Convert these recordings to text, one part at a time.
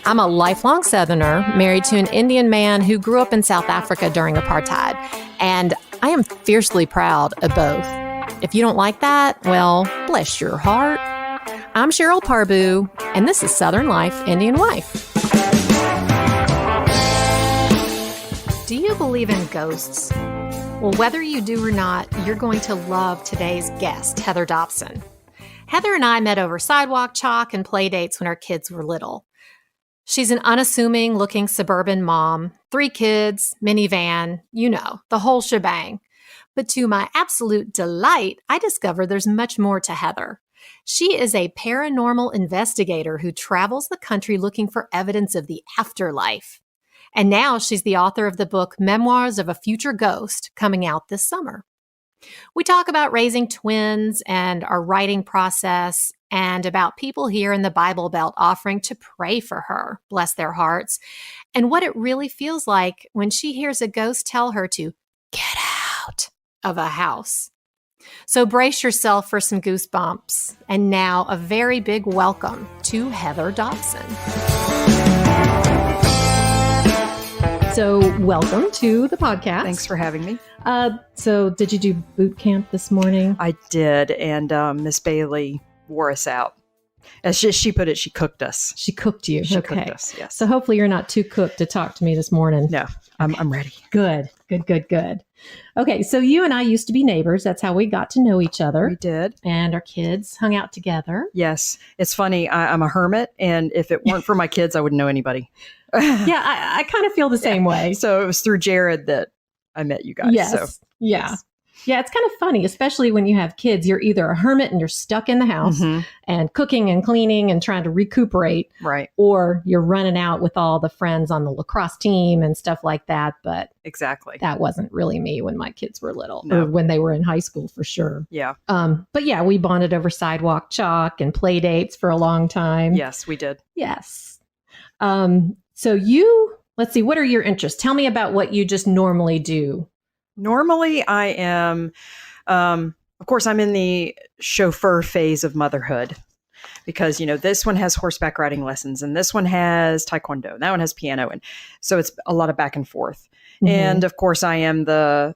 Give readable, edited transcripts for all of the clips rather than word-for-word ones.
I'm a lifelong Southerner, married to an Indian man who grew up in South Africa during apartheid, and I am fiercely proud of both. If you don't like that, well, bless your heart. I'm Sheryl Parbhoo, and this is Southern Life, Indian Wife. Do you believe in ghosts? Well, whether you do or not, you're going to love today's guest, Heather Dobson. Heather and I met over sidewalk chalk and play dates when our kids were little. She's an unassuming-looking suburban mom, 3 kids, minivan, you know, the whole shebang. But to my absolute delight, I discovered there's much more to Heather. She is a paranormal investigator who travels the country looking for evidence of the afterlife. And now she's the author of the book Memoirs of a Future Ghost, coming out this summer. We talk about raising twins and our writing process, and about people here in the Bible Belt offering to pray for her, bless their hearts, and what it really feels like when she hears a ghost tell her to get out of a house. So brace yourself for some goosebumps. And now a very big welcome to Heather Dobson. So welcome to the podcast. Thanks for having me. So did you do boot camp this morning? I did, and Miss Bailey wore us out. As she put it, she cooked us. She cooked you. She okay. cooked us, yes. So hopefully you're not too cooked to talk to me this morning. No, I'm ready. Good. Okay, so you and I used to be neighbors. That's how we got to know each other. We did. And our kids hung out together. Yes. It's funny. I'm a hermit, and if it weren't for my kids, I wouldn't know anybody. Yeah, I kind of feel the same way. So it was through Jared that I met you guys. Yes. So, yeah. Yes. Yeah, it's kind of funny, especially when you have kids. You're either a hermit and you're stuck in the house and cooking and cleaning and trying to recuperate. Right. Or you're running out with all the friends on the lacrosse team and stuff like that. But exactly, that wasn't really me when my kids were little, no. or when they were in high school for sure. Yeah. But yeah, we bonded over sidewalk chalk and play dates for a long time. Yes, we did. Yes. So let's see, what are your interests? Tell me about what you just normally do. Normally, I am, of course, I'm in the chauffeur phase of motherhood because, this one has horseback riding lessons and this one has taekwondo and that one has piano. And so it's a lot of back and forth. Mm-hmm. And of course, I am the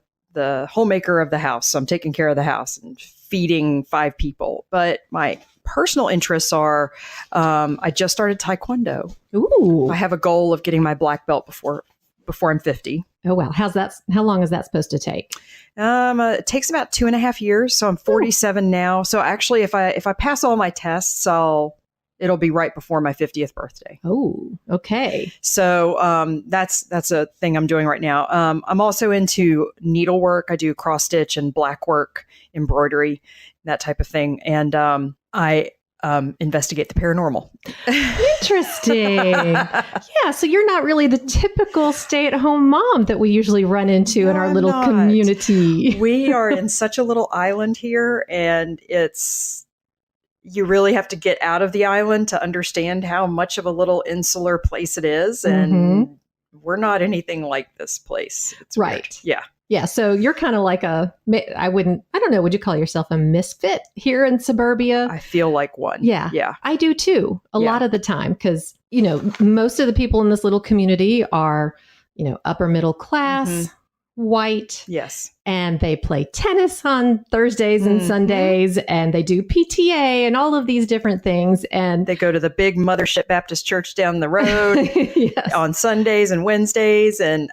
homemaker of the house. So I'm taking care of the house and feeding 5 people. But my personal interests are, I just started taekwondo. Ooh. I have a goal of getting my black belt before I'm 50. Oh, wow. How long is that supposed to take? It takes about 2.5 years. So I'm 47 now. So actually, if I pass all my tests, it'll be right before my 50th birthday. Oh, okay. So that's a thing I'm doing right now. I'm also into needlework. I do cross stitch and black work, embroidery, that type of thing. And I investigate the paranormal. Interesting. Yeah, so you're not really the typical stay-at-home mom that we usually run into in our little community. We are in such a little island here, and you really have to get out of the island to understand how much of a little insular place it is. And we're not anything like this place. It's right. Weird. Yeah. Yeah, so you're kind of like I don't know, would you call yourself a misfit here in suburbia? I feel like one. Yeah. Yeah. I do too, a lot of the time, because, most of the people in this little community are, upper middle class, white. Yes. And they play tennis on Thursdays and Sundays, and they do PTA and all of these different things. And they go to the big Mothership Baptist Church down the road on Sundays and Wednesdays. And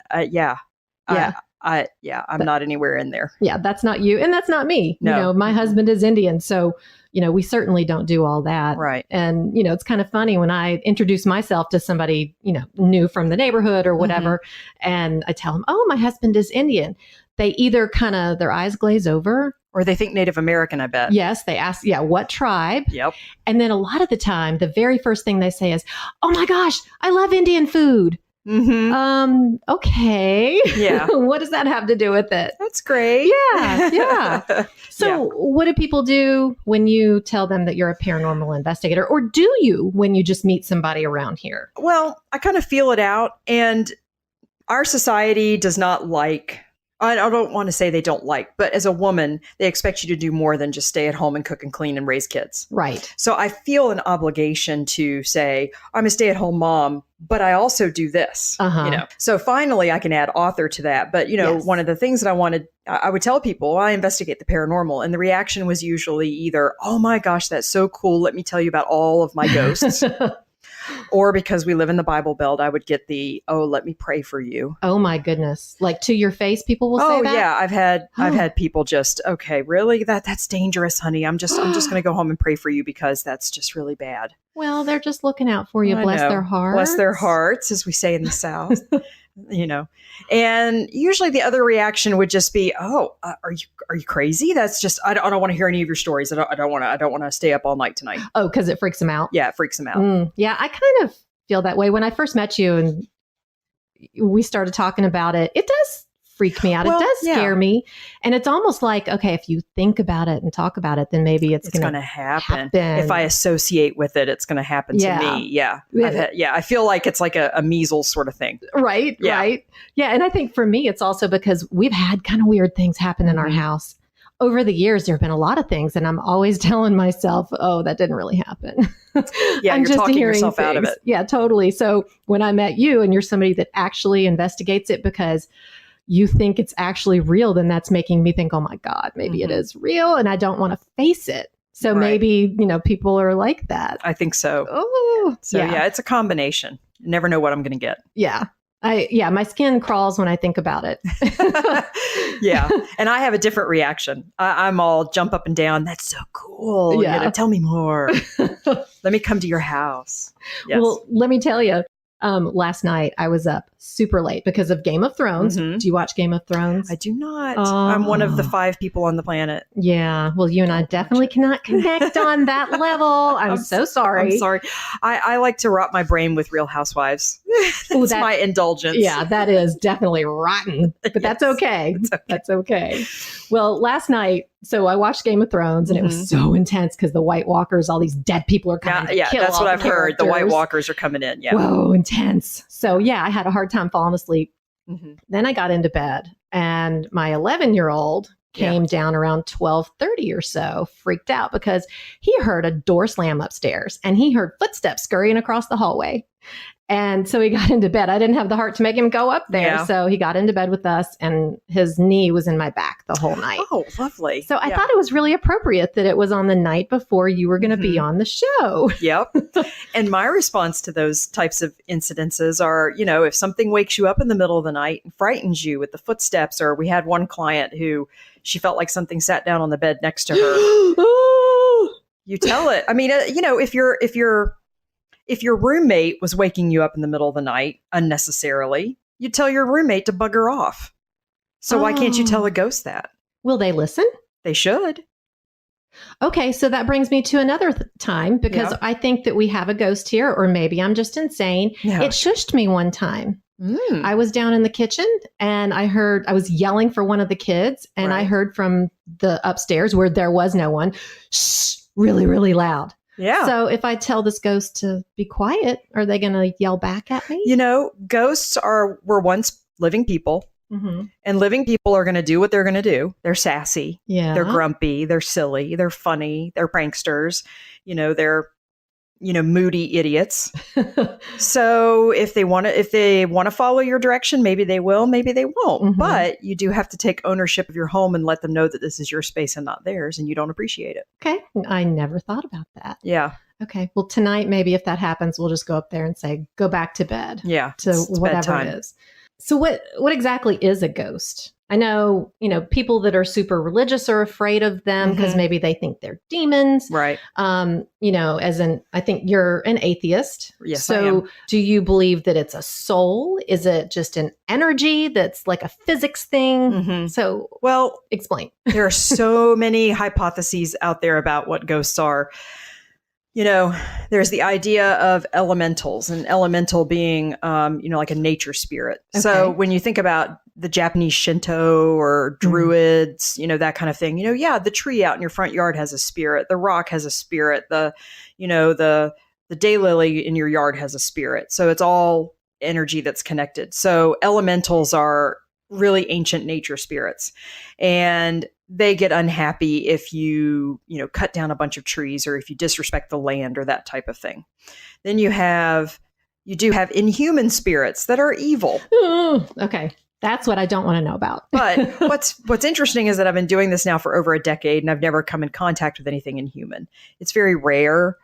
I'm not anywhere in there. Yeah, that's not you. And that's not me. No. My husband is Indian. So, we certainly don't do all that. Right. And, it's kind of funny when I introduce myself to somebody, new from the neighborhood or whatever, and I tell them, oh, my husband is Indian. They either their eyes glaze over. Or they think Native American, I bet. Yes. They ask, what tribe? Yep. And then a lot of the time, the very first thing they say is, oh my gosh, I love Indian food. Okay. Yeah. What does that have to do with it? That's great. Yeah. So what do people do when you tell them that you're a paranormal investigator? Or do you when you just meet somebody around here? Well, I kind of feel it out. And our society does not like, I don't want to say they don't like, but as a woman, they expect you to do more than just stay at home and cook and clean and raise kids. Right. So I feel an obligation to say, I'm a stay-at-home mom, but I also do this, So finally I can add author to that. But, one of the things that I would tell people, I investigate the paranormal. And the reaction was usually either, oh my gosh, that's so cool. Let me tell you about all of my ghosts. Or because we live in the Bible Belt, I would get oh, let me pray for you. Oh my goodness. Like to your face, people will say that? Oh yeah. I've had people just, okay, really? That's dangerous, honey. I'm just going to go home and pray for you because that's just really bad. Well, they're just looking out for you. Bless their hearts. Bless their hearts, as we say in the South. And usually the other reaction would just be, "Oh, are you crazy? That's just I don't want to hear any of your stories. I don't want to stay up all night tonight." Oh, because it freaks them out. Yeah, it freaks them out. Yeah, I kind of feel that way when I first met you and we started talking about it. It does freak me out. Well, it does scare me. And it's almost like, okay, if you think about it and talk about it, then maybe it's going to happen. If I associate with it, it's going to happen to me. Yeah. I feel like it's like a measles sort of thing. Right. Yeah. Right. Yeah. And I think for me, it's also because we've had kind of weird things happen in our house. Over the years, there have been a lot of things, and I'm always telling myself, oh, that didn't really happen. Yeah, you're talking yourself out of it. Yeah, totally. So when I met you and you're somebody that actually investigates it because you think it's actually real, then that's making me think, oh my God, maybe it is real and I don't want to face it. So maybe, people are like that. I think so. Oh, yeah, it's a combination. You never know what I'm going to get. Yeah. My skin crawls when I think about it. Yeah. And I have a different reaction. I'm all jump up and down. That's so cool. Yeah. Tell me more. Let me come to your house. Yes. Well, let me tell you, last night I was up super late because of Game of Thrones. Do you watch Game of Thrones? I do not. I'm one of the 5 people on the planet. Yeah. Well, you and I definitely cannot connect on that level. I'm so sorry. I'm sorry. I like to rot my brain with Real Housewives. It's my indulgence. Yeah, that is definitely rotten, but that's okay. That's okay. Well, last night, so I watched Game of Thrones and it was so intense because the White Walkers, all these dead people are coming to kill that's all what I've the heard. The White Walkers are coming in. Yeah. Whoa, intense. So yeah, I had a hard time falling asleep. Then I got into bed and my 11-year-old came down around 12:30 or so, freaked out because he heard a door slam upstairs and he heard footsteps scurrying across the hallway. And so he got into bed. I didn't have the heart to make him go up there. Yeah. So he got into bed with us and his knee was in my back the whole night. Oh, lovely. So I thought it was really appropriate that it was on the night before you were going to be on the show. Yep. And my response to those types of incidences are, if something wakes you up in the middle of the night and frightens you with the footsteps, or we had one client who she felt like something sat down on the bed next to her. You tell it. I mean, if your roommate was waking you up in the middle of the night unnecessarily, you tell your roommate to bugger off. So why can't you tell a ghost that? Will they listen? They should. Okay, so that brings me to another time because I think that we have a ghost here, or maybe I'm just insane. Yeah. It shushed me one time. I was down in the kitchen and I was yelling for one of the kids and I heard from the upstairs where there was no one, shh, really, really loud. Yeah. So if I tell this ghost to be quiet, are they going to yell back at me? Ghosts were once living people, and living people are going to do what they're going to do. They're sassy. Yeah. They're grumpy. They're silly. They're funny. They're pranksters. They're moody idiots. So if they want to follow your direction, maybe they will, maybe they won't. But you do have to take ownership of your home and let them know that this is your space and not theirs, and you don't appreciate it. Okay. I never thought about that. Yeah. Okay. Well, tonight, maybe if that happens, we'll just go up there and say, go back to bed. Yeah. To whatever bedtime. It is. So what exactly is a ghost? I know, people that are super religious are afraid of them because maybe they think they're demons. Right. I think you're an atheist. Yes, so I am. Do you believe that it's a soul? Is it just an energy that's like a physics thing? So, well, explain. There are so many hypotheses out there about what ghosts are. There's the idea of elementals, and elemental being, like a nature spirit. Okay. So when you think about the Japanese Shinto or Druids, that kind of thing, the tree out in your front yard has a spirit. The rock has a spirit. The daylily in your yard has a spirit. So it's all energy that's connected. So elementals are really ancient nature spirits, and they get unhappy if you cut down a bunch of trees or if you disrespect the land or that type of thing. Then you have you do have inhuman spirits that are evil. Ooh, okay. That's what I don't want to know about. But what's interesting is that I've been doing this now for over a decade, and I've never come in contact with anything inhuman. It's very rare.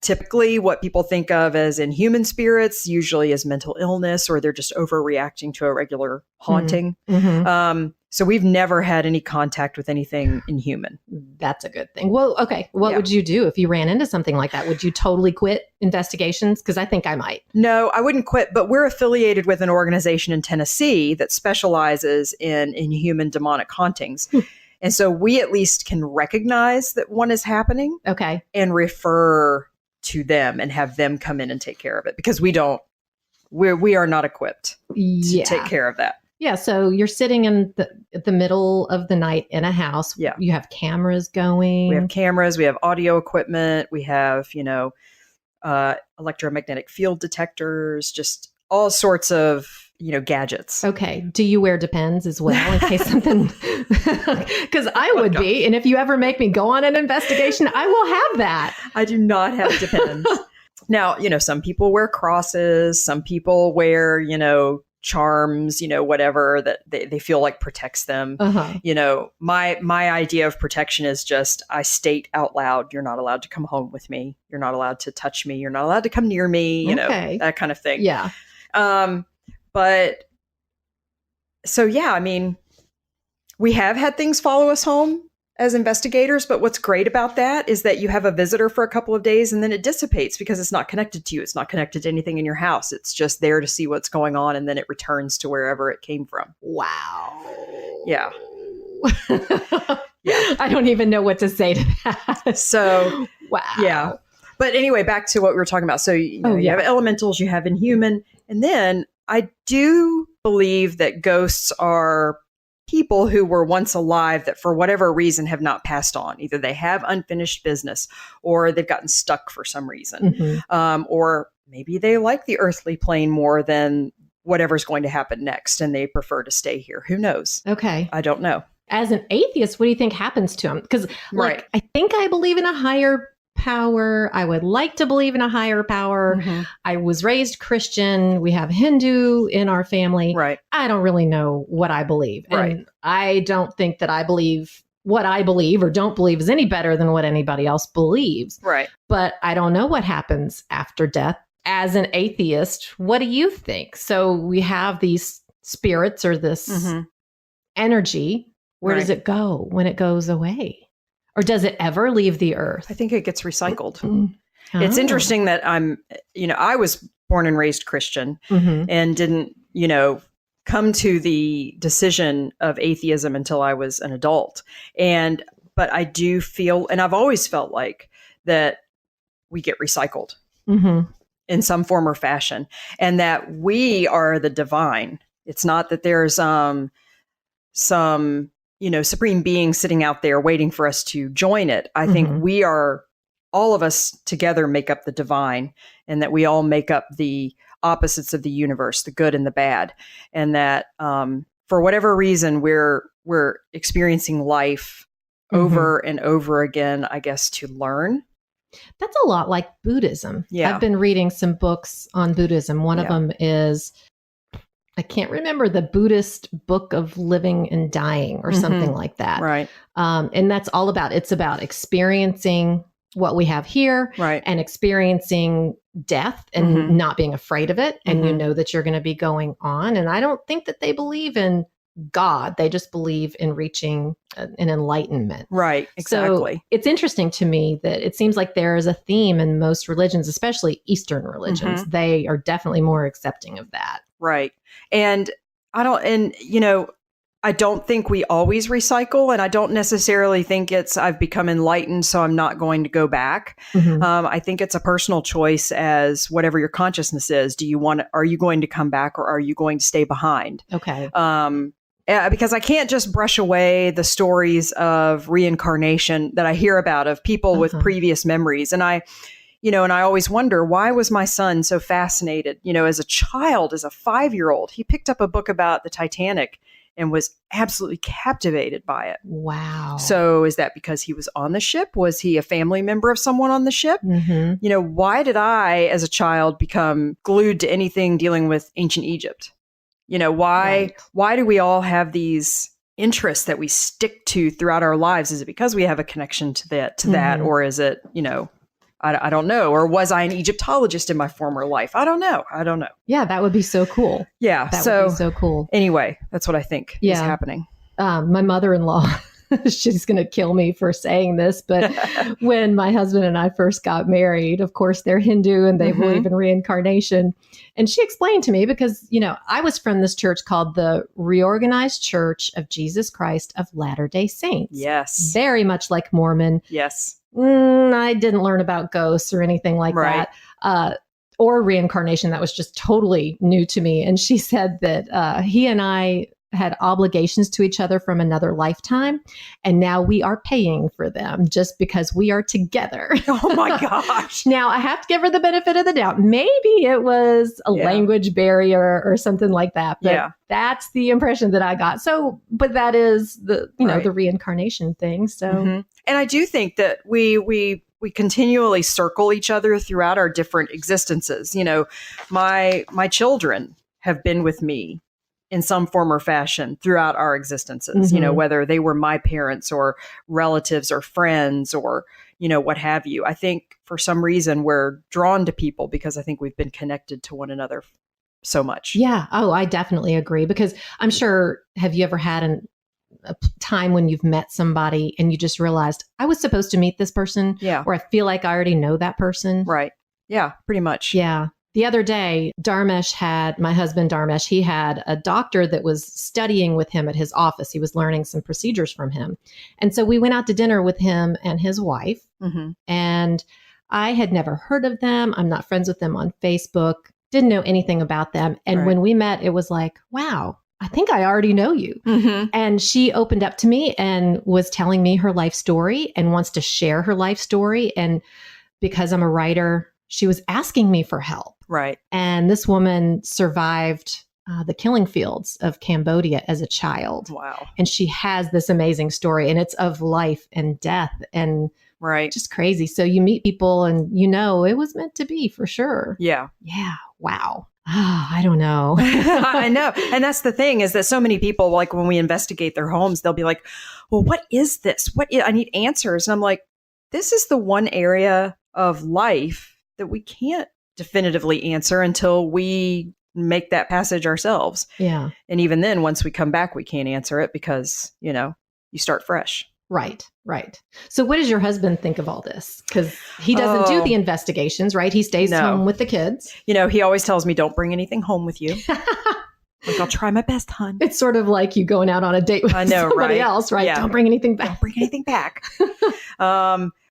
Typically, what people think of as inhuman spirits usually is mental illness, or they're just overreacting to a regular haunting. Mm-hmm. So we've never had any contact with anything inhuman. That's a good thing. Well, okay. What would you do if you ran into something like that? Would you totally quit investigations? Because I think I might. No, I wouldn't quit, but we're affiliated with an organization in Tennessee that specializes in inhuman demonic hauntings. And so we at least can recognize that one is happening. Okay. And refer to them and have them come in and take care of it, because we are not equipped to take care of that. Yeah. So you're sitting in the middle of the night in a house. Yeah. You have cameras going. We have cameras. We have audio equipment. We have, electromagnetic field detectors, just all sorts of, gadgets. Okay. Do you wear Depends as well in case something? Because I would be. And if you ever make me go on an investigation, I will have that. I do not have Depends. Now, some people wear crosses. Some people wear, charms, whatever that they feel like protects them. Uh-huh. My idea of protection is just, I state out loud, you're not allowed to come home with me. You're not allowed to touch me. You're not allowed to come near me, that kind of thing. Yeah. But so, yeah, I mean, we have had things follow us home as investigators, but what's great about that is that you have a visitor for a couple of days and then it dissipates because it's not connected to you. It's not connected to anything in your house. It's just there to see what's going on, and then it returns to wherever it came from. Wow. Yeah. Yeah. I don't even know what to say to that. So, wow. Yeah. But anyway, back to what we were talking about. So, you have elementals, you have inhuman, and then I do believe that ghosts are people who were once alive that for whatever reason have not passed on. Either they have unfinished business, or they've gotten stuck for some reason. Or maybe they like the earthly plane more than whatever's going to happen next, and they prefer to stay here. Who knows? Okay. I don't know. As an atheist, what do you think happens to them? Because I think I believe in a higher power. I would like to believe in a higher power. Mm-hmm. I was raised Christian. We have Hindu in our family. Right. I don't really know what I believe. Right. And I don't think that I believe what I believe or don't believe is any better than what anybody else believes. Right. But I don't know what happens after death. As an atheist, what do you think? So we have these spirits or this energy. Where does it go when it goes away? Or does it ever leave the earth? I think it gets recycled. It's interesting that I was born and raised Christian and didn't, come to the decision of atheism until I was an adult. But I do feel, and I've always felt like that we get recycled in some form or fashion, and that we are the divine. It's not that there's some supreme being sitting out there waiting for us to join it. I think we are, all of us together make up the divine, and that we all make up the opposites of the universe, the good and the bad. And that for whatever reason, we're experiencing life over and over again, I guess, to learn. That's a lot like Buddhism. Yeah. I've been reading some books on Buddhism. One of them is, I can't remember, the Buddhist Book of Living and Dying or something like that. Right. And that's all it's about experiencing what we have here and experiencing death and not being afraid of it. And you know that you're going to be going on. And I don't think that they believe in God. They just believe in reaching an enlightenment. Right. Exactly. So it's interesting to me that it seems like there is a theme in most religions, especially Eastern religions. They are definitely more accepting of that. Right. And I don't think we always recycle, and I don't necessarily think I've become enlightened, so I'm not going to go back. I think it's a personal choice as whatever your consciousness is. Are you going to come back, or are you going to stay behind? Okay. Because I can't just brush away the stories of reincarnation that I hear about of people with previous memories. And I always wonder, why was my son so fascinated? As a child, as a 5-year-old, he picked up a book about the Titanic and was absolutely captivated by it. Wow. So is that because he was on the ship? Was he a family member of someone on the ship? Mm-hmm. You know, why did I, as a child, become glued to anything dealing with ancient Egypt? You know, why do we all have these interests that we stick to throughout our lives? Is it because we have a connection to that, or is it, you know, I don't know. Or was I an Egyptologist in my former life? I don't know. Yeah, that would be so cool. Yeah. That would be so cool. Anyway, that's what I think is happening. My mother-in-law, she's going to kill me for saying this, but when my husband and I first got married, of course, they're Hindu and they believe in reincarnation. And she explained to me because, you know, I was from this church called the Reorganized Church of Jesus Christ of Latter-day Saints. Yes. Very much like Mormon. Yes. I didn't learn about ghosts or anything like that, or reincarnation. That was just totally new to me. And she said that he and I had obligations to each other from another lifetime, and now we are paying for them just because we are together. Oh my gosh. Now I have to give her the benefit of the doubt. Maybe it was a language barrier or something like that, but that's the impression that I got. So, but that is the, you know, the reincarnation thing. So, and I do think that we continually circle each other throughout our different existences. You know, my children have been with me in some form or fashion throughout our existences, you know, whether they were my parents or relatives or friends or, you know, what have you. I think for some reason we're drawn to people because I think we've been connected to one another so much. Yeah. Oh, I definitely agree, because I'm sure, have you ever had a time when you've met somebody and you just realized I was supposed to meet this person, or I feel like I already know that person? Right. Yeah, pretty much. Yeah. The other day, my husband Dharmesh, he had a doctor that was studying with him at his office. He was learning some procedures from him. And so we went out to dinner with him and his wife. And I had never heard of them. I'm not friends with them on Facebook, didn't know anything about them. And when we met, it was like, wow, I think I already know you. And she opened up to me and was telling me her life story and wants to share her life story. And because I'm a writer, she was asking me for help. Right. And this woman survived the killing fields of Cambodia as a child. Wow. And she has this amazing story, and it's of life and death and just crazy. So you meet people and you know it was meant to be for sure. Yeah. Yeah. Wow. I don't know. I know. And that's the thing, is that so many people, like when we investigate their homes, they'll be like, well, what is this? I need answers. And I'm like, this is the one area of life that we can't definitively answer until we make that passage ourselves. Yeah. And even then, once we come back, we can't answer it because, you know, you start fresh. Right. Right. So what does your husband think of all this? Because he doesn't do the investigations, right? He stays home with the kids. You know, he always tells me, don't bring anything home with you. Like, I'll try my best, hon. It's sort of like you going out on a date with somebody else, right? Yeah. Don't bring anything back. Don't bring anything back.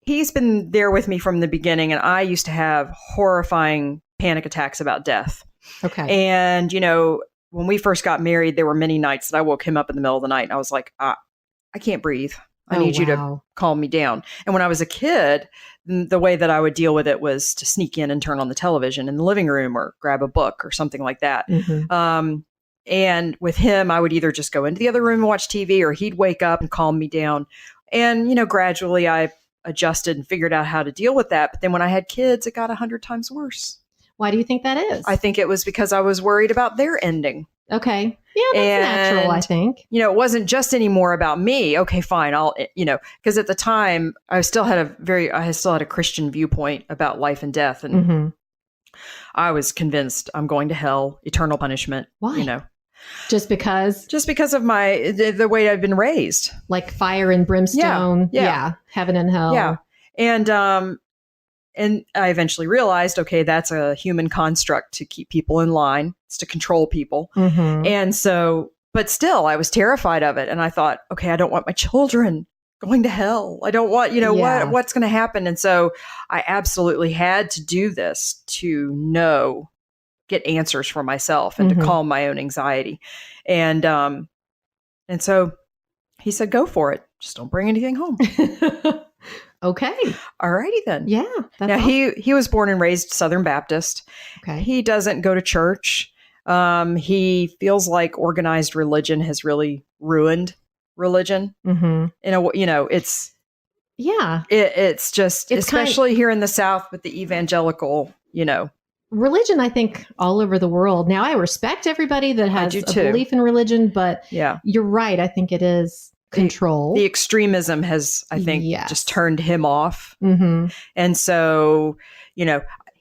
He's been there with me from the beginning, and I used to have horrifying panic attacks about death. Okay. And, you know, when we first got married, there were many nights that I woke him up in the middle of the night and I was like, I can't breathe. I need you to calm me down. And when I was a kid, the way that I would deal with it was to sneak in and turn on the television in the living room or grab a book or something like that. And with him, I would either just go into the other room and watch TV, or he'd wake up and calm me down. And, you know, gradually I adjusted and figured out how to deal with that. But then when I had kids, it got 100 times worse. Why do you think that is? I think it was because I was worried about their ending. Okay. Yeah, that's natural, I think. You know, it wasn't just anymore about me. Okay, fine. I'll, you know, because at the time I still had a Christian viewpoint about life and death. And I was convinced I'm going to hell, eternal punishment. Why? You know, just because of the way I've been raised, like fire and brimstone. Yeah. Heaven and hell. Yeah. And I eventually realized, okay, that's a human construct to keep people in line. It's to control people. And so, but still, I was terrified of it. And I thought, okay, I don't want my children going to hell. I don't want, you know, what's going to happen. And so I absolutely had to do this to get answers for myself and to calm my own anxiety. And so he said, go for it. Just don't bring anything home. Okay. Alrighty then. Yeah. Now, he was born and raised Southern Baptist. Okay. He doesn't go to church. He feels like organized religion has really ruined religion. Mm-hmm. It's just, It's especially here in the South with the evangelical, religion, I think, all over the world. Now, I respect everybody that has a belief in religion, but you're right. I think it is control. The extremism has, I think, just turned him off. Mm-hmm. And so,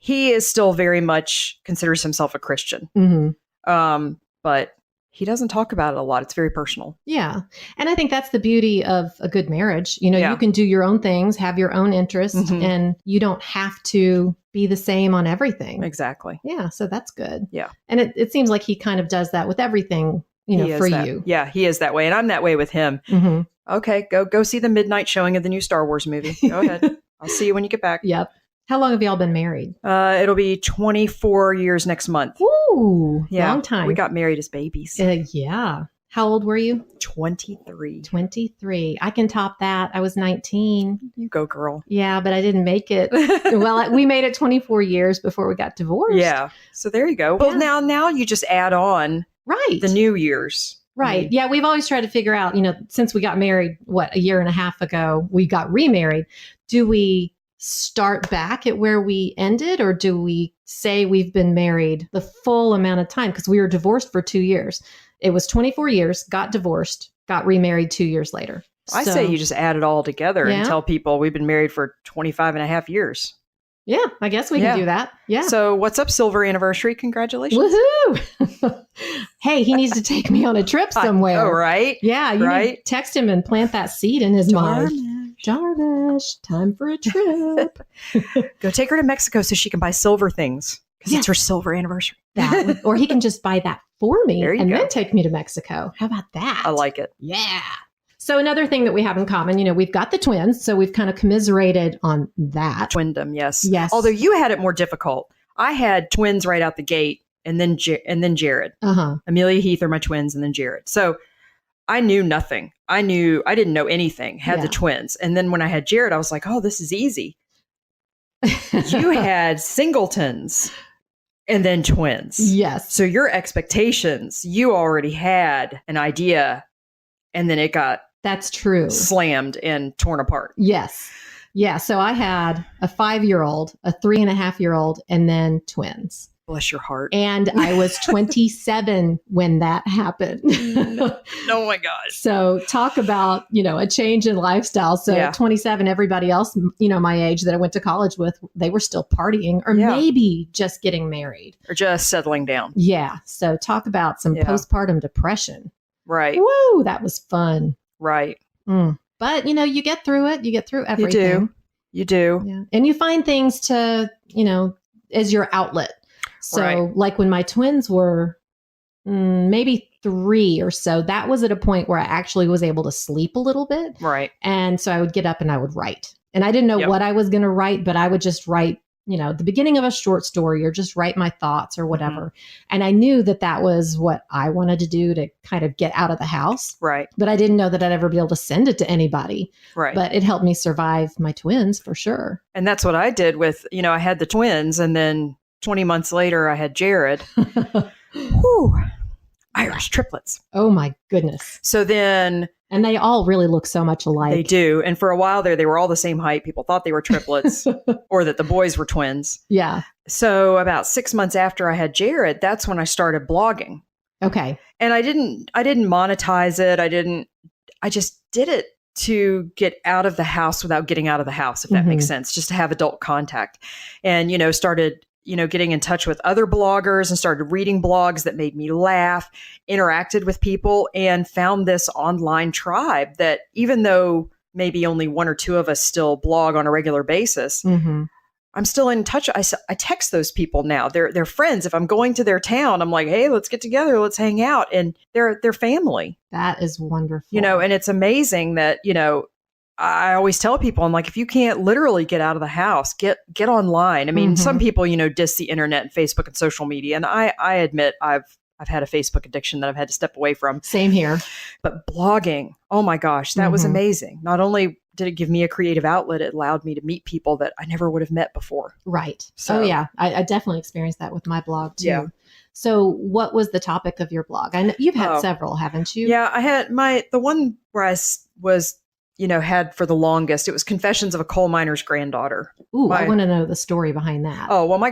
he is still very much considers himself a Christian. Mm-hmm. But he doesn't talk about it a lot. It's very personal. Yeah. And I think that's the beauty of a good marriage. You can do your own things, have your own interests, and you don't have to be the same on everything. Exactly. Yeah. So that's good. Yeah. And it seems like he kind of does that with everything, for you. Yeah, he is that way. And I'm that way with him. Mm-hmm. Okay, go see the midnight showing of the new Star Wars movie. Go ahead. I'll see you when you get back. Yep. How long have y'all been married? It'll be 24 years next month. Ooh, long time. We got married as babies. Yeah. How old were you? 23. 23. I can top that. I was 19. You go, girl. Yeah, but I didn't make it. Well, we made it 24 years before we got divorced. Yeah. So there you go. Well, now you just add on the new years. Right. Yeah. We've always tried to figure out, since we got married, a year and a half ago, we got remarried. Do we start back at where we ended, or do we say we've been married the full amount of time? Because we were divorced for 2 years. It was 24 years, got divorced, got remarried 2 years later. I say you just add it all together and tell people we've been married for 25 and a half years. Yeah, I guess we can do that. Yeah. So what's up, silver anniversary? Congratulations. Woohoo. Hey, he needs to take me on a trip somewhere. Oh, right. Yeah, you need to text him and plant that seed in his mind. Jarmusch, time for a trip. Go take her to Mexico so she can buy silver things because it's her silver anniversary. Or he can just buy that for me and go. then take me to Mexico. How about that? I like it. Yeah. So another thing that we have in common, we've got the twins, so we've kind of commiserated on that. Twindom, yes. Yes. Although you had it more difficult. I had twins right out the gate, and then Jared. Uh-huh. Amelia, Heath are my twins, and then Jared. So I knew nothing. I didn't know anything. Had the twins, and then when I had Jared, I was like, "Oh, this is easy." You had singletons, and then twins. Yes. So your expectations, you already had an idea, and then it got. That's true. Slammed and torn apart. Yes. Yeah. So I had a 5-year-old, a 3.5-year-old, and then twins. Bless your heart. And I was 27 when that happened. Oh my gosh. So talk about, a change in lifestyle. So 27, everybody else, my age that I went to college with, they were still partying or maybe just getting married. Or just settling down. Yeah. So talk about some postpartum depression. Right. Woo, that was fun. Right. But, you get through it. You get through everything. You do. Yeah. And you find things to, as your outlet. So like when my twins were maybe 3 or so, that was at a point where I actually was able to sleep a little bit. Right. And so I would get up and I would write. And I didn't know what I was going to write, but I would just write, the beginning of a short story or just write my thoughts or whatever. Mm-hmm. And I knew that was what I wanted to do to kind of get out of the house. Right. But I didn't know that I'd ever be able to send it to anybody. Right. But it helped me survive my twins for sure. And that's what I did with, I had the twins and then 20 months later I had Jared. Whew. Irish triplets. Oh my goodness. So then... And they all really look so much alike. They do. And for a while there, they were all the same height. People thought they were triplets or that the boys were twins. Yeah. So about 6 months after I had Jared, that's when I started blogging. Okay. And I didn't monetize it. I just did it to get out of the house without getting out of the house, if that makes sense, just to have adult contact. And, started getting in touch with other bloggers and started reading blogs that made me laugh, interacted with people, and found this online tribe that even though maybe only 1 or 2 of us still blog on a regular basis, I'm still in touch. I text those people now. They're friends. If I'm going to their town, I'm like, hey, let's get together. Let's hang out. And they're family. That is wonderful. And it's amazing that, I always tell people, I'm like, if you can't literally get out of the house, get online. I mean, some people, diss the internet and Facebook and social media. And I admit I've had a Facebook addiction that I've had to step away from. Same here. But blogging, oh my gosh, that was amazing. Not only did it give me a creative outlet, it allowed me to meet people that I never would have met before. Right. So, oh yeah. I definitely experienced that with my blog too. Yeah. So what was the topic of your blog? I know you've had Oh. several, haven't you? Yeah, I had the one where was, had for the longest, it was Confessions of a Coal Miner's Granddaughter. Ooh, I want to know the story behind that. Oh, well, my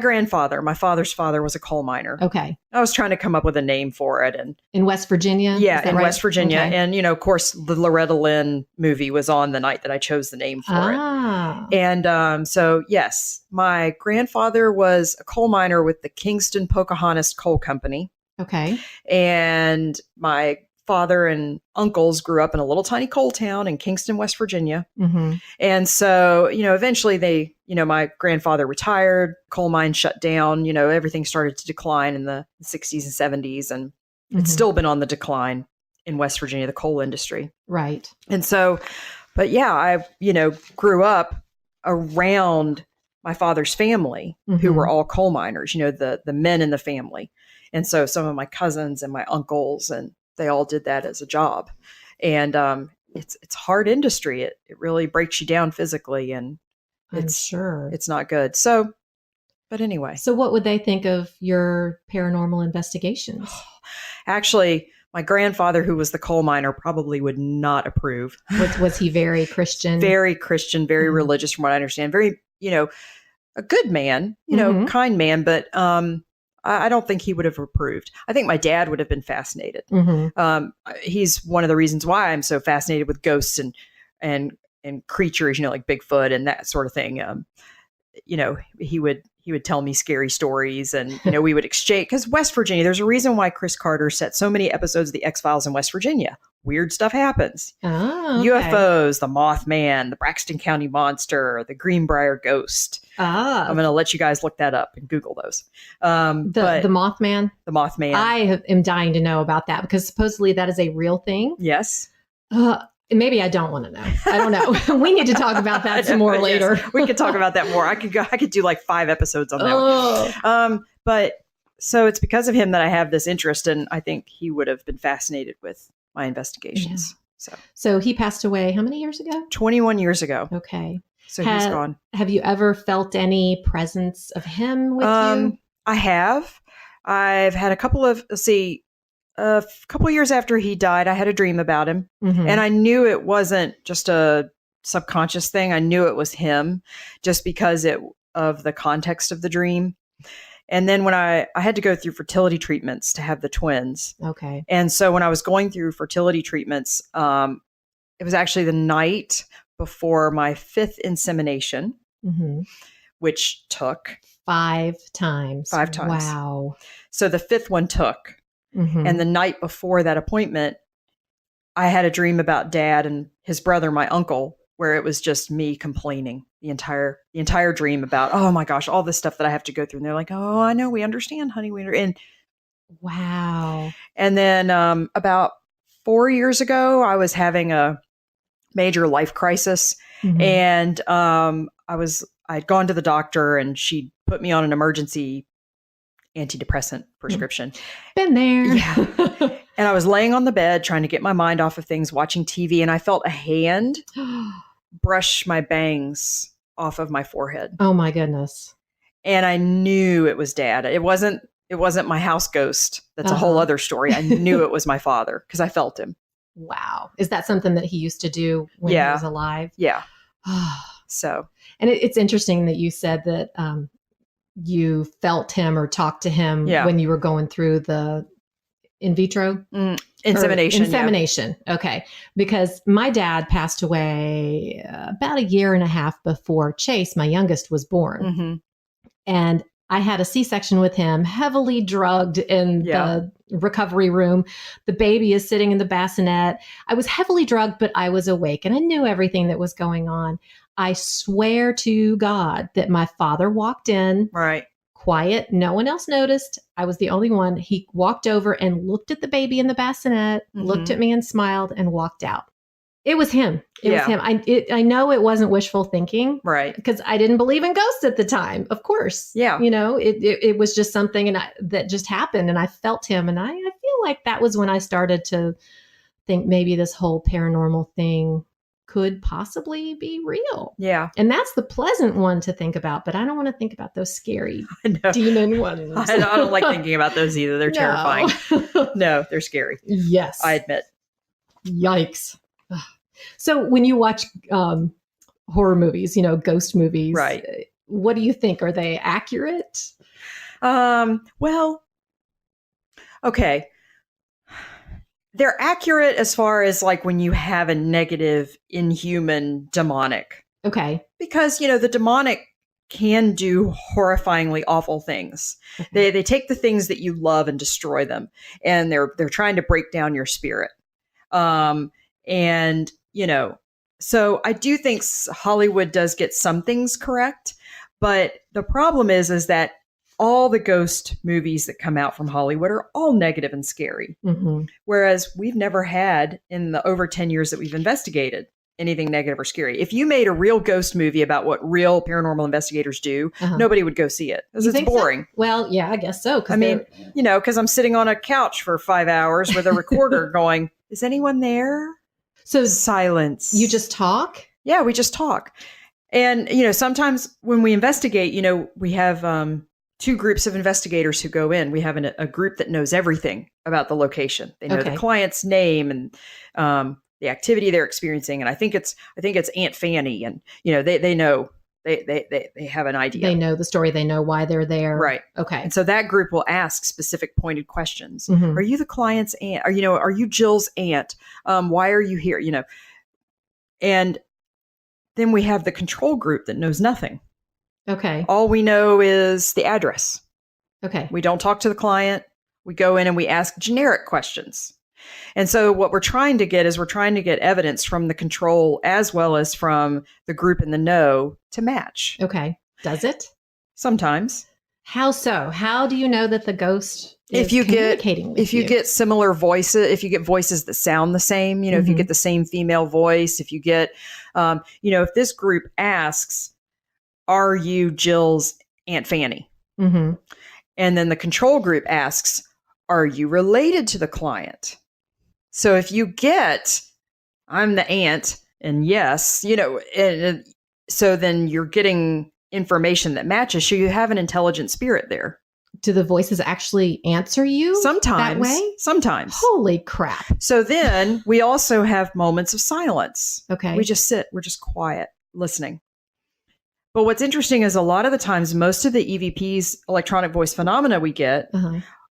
father's father was a coal miner. Okay. I was trying to come up with a name for it. And in West Virginia? Yeah, in West Virginia. Okay. And, of course, the Loretta Lynn movie was on the night that I chose the name for it. And so, yes, my grandfather was a coal miner with the Kingston Pocahontas Coal Company. Okay. And my father and uncles grew up in a little tiny coal town in Kingston, West Virginia. Mm-hmm. And so, eventually my grandfather retired, coal mine shut down, everything started to decline in the 60s and 70s. And it's still been on the decline in West Virginia, the coal industry. Right. And so, but yeah, I, grew up around my father's family who were all coal miners, the men in the family. And so some of my cousins and my uncles, and they all did that as a job. And it's hard industry. It really breaks you down physically, and it's not good. So, but anyway. So what would they think of your paranormal investigations? Actually, my grandfather, who was the coal miner, probably would not approve. Was he very Christian? Very Christian, very religious, from what I understand. Very, a good man, kind man, but I don't think he would have approved. I think my dad would have been fascinated. He's one of the reasons why I'm so fascinated with ghosts and creatures, like Bigfoot and that sort of thing. He would tell me scary stories, and we would exchange, because West Virginia, there's a reason why Chris Carter set so many episodes of the X-Files in West Virginia. Weird stuff happens. Oh, okay. UFOs, the Mothman, the Braxton County Monster, the Greenbrier Ghost. I'm going to let you guys look that up and Google those. The Mothman? The Mothman. I am dying to know about that, because supposedly that is a real thing. Yes. Maybe I don't want to know. I don't know. We need to talk about that some more later. Yes, we could talk about that more. I could do like 5 episodes on that one. But so it's because of him that I have this interest, and I think he would have been fascinated with my investigations. Yeah. So he passed away how many years ago? 21 years ago. Okay. So he's gone. Have you ever felt any presence of him with you? I have. I've had a couple of, a couple years after he died, I had a dream about him. And I knew it wasn't just a subconscious thing. I knew it was him, just because of the context of the dream. And then when I had to go through fertility treatments to have the twins. Okay. And so when I was going through fertility treatments, it was actually the night before my 5th insemination, which took 5 times. 5 times. Wow. So the 5th one took. And the night before that appointment, I had a dream about Dad and his brother, my uncle, where it was just me complaining the entire dream about, oh my gosh, all this stuff that I have to go through. And they're like, oh, I know, we understand, honey. And wow. And then about 4 years ago, I was having a major life crisis, and I'd gone to the doctor, and she put me on an emergency antidepressant prescription. Been there. Yeah. And I was laying on the bed trying to get my mind off of things, watching TV, and I felt a hand brush my bangs off of my forehead. Oh my goodness. And I knew it was Dad. It wasn't my house ghost. That's a whole other story. I knew it was my father because I felt him. Wow. Is that something that he used to do when he was alive? Yeah. So. And it's interesting that you said that you felt him or talked to him when you were going through the in vitro insemination. Insemination. Yeah. Okay. Because my dad passed away about 1.5 years before Chase, my youngest, was born. And I had a C-section with him, heavily drugged in the recovery room. The baby is sitting in the bassinet. I was heavily drugged, but I was awake and I knew everything that was going on. I swear to God that my father walked in. Right. Quiet. No one else noticed. I was the only one. He walked over and looked at the baby in the bassinet, looked at me and smiled and walked out. It was him. It was him. I know it wasn't wishful thinking. Right. Because I didn't believe in ghosts at the time, of course. Yeah. You know, it was just something that just happened, and I felt him. And I feel like that was when I started to think maybe this whole paranormal thing could possibly be real. Yeah. And that's the pleasant one to think about, but I don't want to think about those scary demon ones. I don't like thinking about those either. They're terrifying. No, they're scary. Yes. I admit. Yikes. So when you watch horror movies, ghost movies, right? What do you think? Are they accurate? Well, okay. They're accurate as far as like when you have a negative, inhuman, demonic. Okay. Because, the demonic can do horrifyingly awful things. Okay. They take the things that you love and destroy them. And they're trying to break down your spirit. And, so I do think Hollywood does get some things correct. But the problem is that all the ghost movies that come out from Hollywood are all negative and scary. Mm-hmm. Whereas we've never had, in the over 10 years that we've investigated, anything negative or scary. If you made a real ghost movie about what real paranormal investigators do, nobody would go see it because it's boring. So? Well, yeah, I guess so. Because I'm sitting on a couch for 5 hours with a recorder going, is anyone there? So silence. You just talk? Yeah, we just talk. And, sometimes when we investigate, we have two groups of investigators who go in. We have a group that knows everything about the location. They know the client's name and the activity they're experiencing. And I think it's Aunt Fanny. And, they know, they have an idea. They know the story. They know why they're there. Right. Okay. And so that group will ask specific pointed questions. Mm-hmm. Are you the client's aunt? Or, are you Jill's aunt? Why are you here? And then we have the control group that knows nothing. Okay. All we know is the address. Okay. We don't talk to the client. We go in and we ask generic questions. And so what we're trying to get evidence from the control as well as from the group in the know to match. Okay. Does it? Sometimes. How so? How do you know that the ghost is communicating with you? If you get similar voices, if you get voices that sound the same, if you get the same female voice, if you get, if this group asks, are you Jill's Aunt Fanny? Mm-hmm. And then the control group asks, are you related to the client? So if you get, I'm the aunt, and yes, and so then you're getting information that matches. So you have an intelligent spirit there. Do the voices actually answer you sometimes, that way? Sometimes. Holy crap. So then we also have moments of silence. Okay. We just sit. We're just quiet, listening. But what's interesting is a lot of the times, most of the EVPs, electronic voice phenomena we get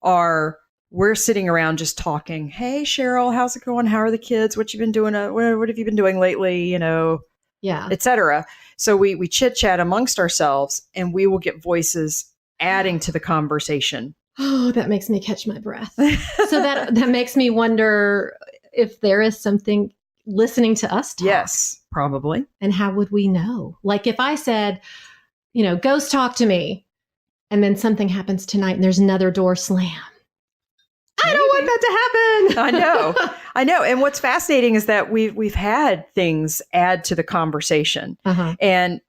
are, we're sitting around just talking. Hey, Sheryl, how's it going? How are the kids? What you been doing? What have you been doing lately? Et cetera. So we chit chat amongst ourselves and we will get voices adding to the conversation. Oh, that makes me catch my breath. So that makes me wonder if there is something listening to us talk. Yes, probably. And how would we know? Like if I said, ghost talk to me, and then something happens tonight and there's another door slam. I don't want that to happen. I know. And what's fascinating is that we've had things add to the conversation. And,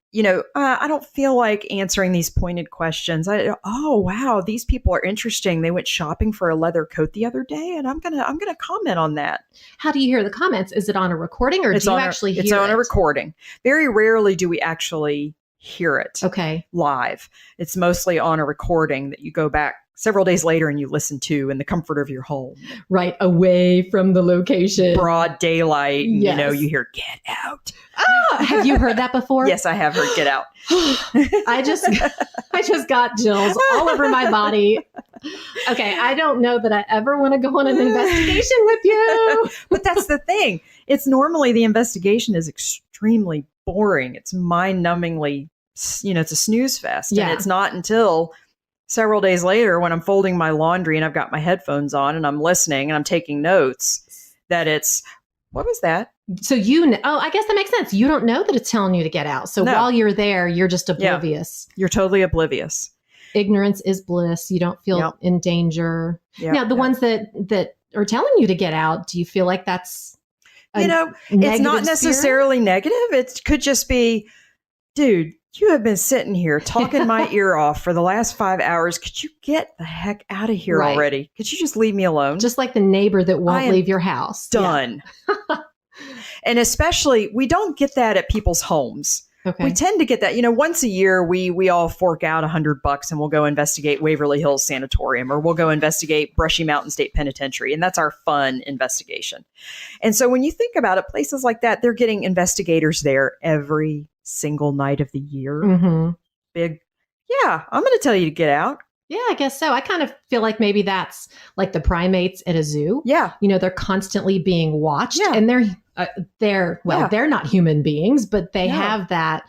I don't feel like answering these pointed questions. Oh, wow, these people are interesting. They went shopping for a leather coat the other day, and I'm gonna comment on that. How do you hear the comments? Is it on a recording, or do you actually hear it? It's on a recording. Very rarely do we actually hear it live. It's mostly on a recording that you go back several days later and you listen to in the comfort of your home. Right, away from the location. Broad daylight. Yes. You hear, get out. Have you heard that before? Yes, I have heard get out. I just got chills all over my body. Okay, I don't know that I ever want to go on an investigation with you. But that's the thing. It's normally the investigation is extremely boring. It's mind-numbingly, it's a snooze fest. Yeah. And it's not until several days later when I'm folding my laundry and I've got my headphones on and I'm listening and I'm taking notes that it's, what was that? So I guess that makes sense. You don't know that it's telling you to get out. So while you're there, you're just oblivious. Yeah, you're totally oblivious. Ignorance is bliss. You don't feel in danger. Now, the ones that are telling you to get out, do you feel like that's it's not necessarily negative. It could just be, dude, you have been sitting here talking my ear off for the last 5 hours. Could you get the heck out of here already? Could you just leave me alone? Just like the neighbor that won't leave your house. Done. Yeah. And especially, we don't get that at people's homes. Okay. We tend to get that, once a year, we all fork out $100 and we'll go investigate Waverly Hills Sanatorium, or we'll go investigate Brushy Mountain State Penitentiary. And that's our fun investigation. And so when you think about it, places like that, they're getting investigators there every single night of the year. Mm-hmm. Big, yeah, I'm going to tell you to get out. Yeah, I guess so. I kind of feel like maybe that's like the primates at a zoo. Yeah. They're constantly being watched, Yeah. and they're not human beings, but they have that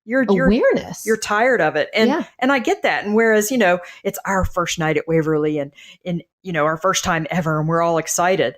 awareness. You're tired of it. And I get that. And whereas, it's our first night at Waverly and our first time ever, and we're all excited.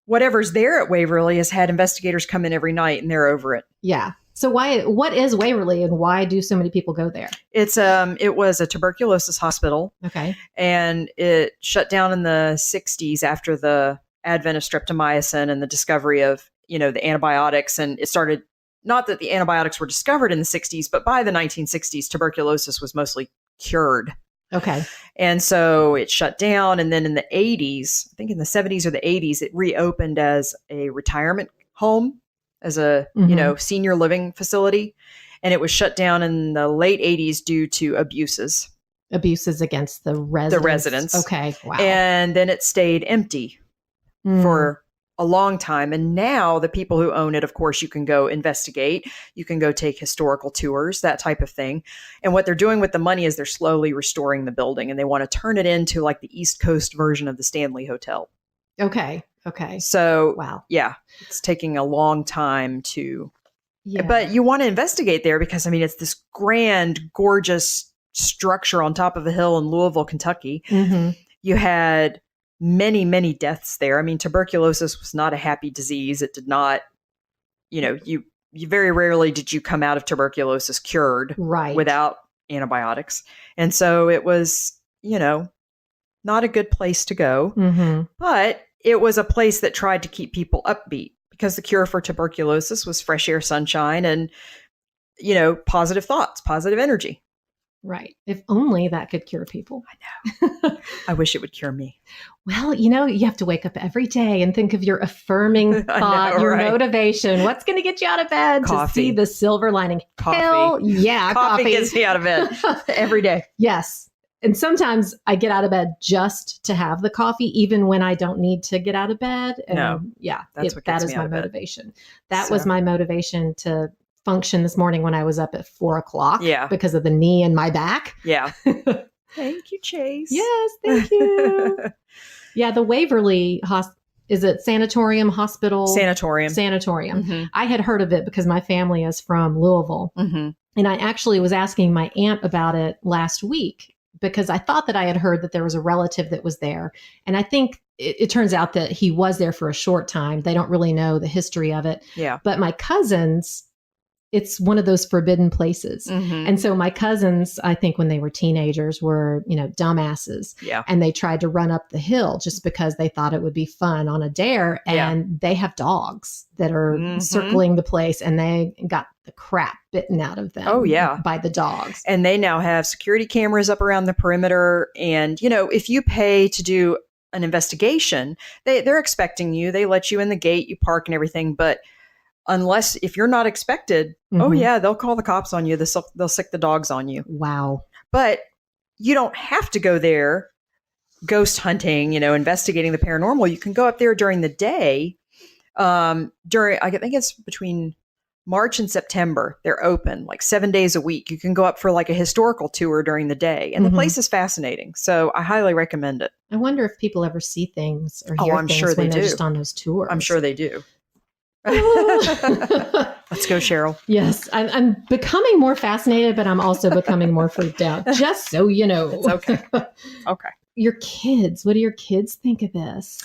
Whatever's there at Waverly has had investigators come in every night and they're over it. Yeah. So what is Waverly, and why do so many people go there? It was a tuberculosis hospital. Okay. And it shut down in the 60s after the advent of streptomycin and the discovery of, the antibiotics. And it started, not that the antibiotics were discovered in the 60s, but by the 1960s, tuberculosis was mostly cured. Okay. And so it shut down. And then in the 80s, I think in the 70s or the 80s, it reopened as a retirement home, as a, senior living facility. And it was shut down in the late 80s due to abuses. Abuses against the residents. Okay. Wow. And then it stayed empty for a long time. And now the people who own it, of course, you can go investigate. You can go take historical tours, that type of thing. And what they're doing with the money is they're slowly restoring the building, and they want to turn it into like the East Coast version of the Stanley Hotel. Okay. So, wow. Yeah, it's taking a long time to, but you want to investigate there because, it's this grand, gorgeous structure on top of a hill in Louisville, Kentucky. Mm-hmm. You had many, many deaths there. Tuberculosis was not a happy disease. It did not, you very rarely did you come out of tuberculosis cured without antibiotics. And so it was, not a good place to go, but it was a place that tried to keep people upbeat because the cure for tuberculosis was fresh air, sunshine, and, positive thoughts, positive energy. Right. If only that could cure people. I know. I wish it would cure me. Well, you have to wake up every day and think of your affirming thought, your motivation. What's going to get you out of bed to see the silver lining? Coffee. Hell yeah. Coffee gets me out of bed every day. Yes. And sometimes I get out of bed just to have the coffee, even when I don't need to get out of bed. And that is my motivation. That was my motivation to function this morning when I was up at 4:00. Yeah. Because of the knee and my back. Yeah. Thank you, Chase. Yes, thank you. Yeah, the Waverly is it Sanatorium Hospital? Sanatorium. Mm-hmm. I had heard of it because my family is from Louisville. Mm-hmm. And I actually was asking my aunt about it last week because I thought that I had heard that there was a relative that was there. And I think it turns out that he was there for a short time. They don't really know the history of it. Yeah. But my cousins, it's one of those forbidden places. Mm-hmm. And so my cousins, I think when they were teenagers, were, dumbasses. Yeah. And they tried to run up the hill just because they thought it would be fun on a dare. And they have dogs that are circling the place, and they got the crap bitten out of them. Oh, yeah. By the dogs. And they now have security cameras up around the perimeter. And, if you pay to do an investigation, they're expecting you. They let you in the gate, you park and everything. But if you're not expected, they'll call the cops on you. They'll sick the dogs on you. Wow. But you don't have to go there ghost hunting, investigating the paranormal. You can go up there during the day. I think it's between March and September. They're open like 7 days a week. You can go up for like a historical tour during the day. And the place is fascinating. So I highly recommend it. I wonder if people ever see things or hear things when they're just on those tours. I'm sure they do. Let's go, Sheryl. Yes, I'm becoming more fascinated, but I'm also becoming more freaked out. Just so you know. It's okay. Okay. Your kids. What do your kids think of this?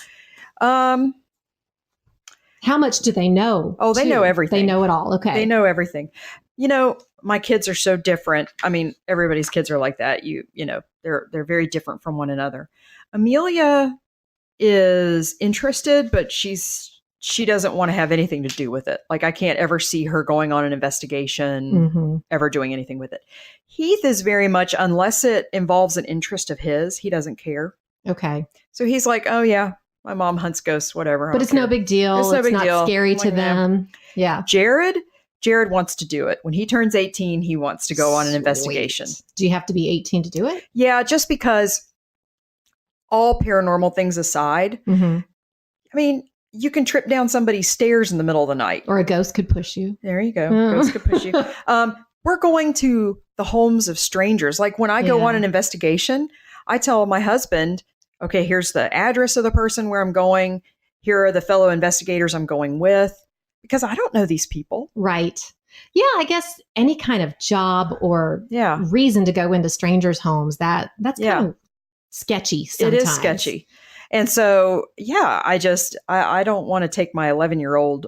How much do they know? Oh, they know everything. They know it all. Okay. They know everything. My kids are so different. Everybody's kids are like that. They're very different from one another. Amelia is interested, but she doesn't want to have anything to do with it. Like, I can't ever see her going on an investigation, ever doing anything with it. Heath is very much, unless it involves an interest of his, he doesn't care. Okay. So he's like, oh yeah, my mom hunts ghosts, whatever. But it's no big deal. It's not scary to them. Yeah. Jared wants to do it. When he turns 18, he wants to go on an investigation. Do you have to be 18 to do it? Yeah, just because all paranormal things aside, I mean, you can trip down somebody's stairs in the middle of the night. Or a ghost could push you. There you go. Ghost could push you. We're going to the homes of strangers. Like when I go on an investigation, I tell my husband, okay, here's the address of the person where I'm going. Here are the fellow investigators I'm going with. Because I don't know these people. Right. Yeah, I guess any kind of job or reason to go into strangers' homes, that's kind of sketchy sometimes. It is sketchy. And so, I don't want to take my 11-year-old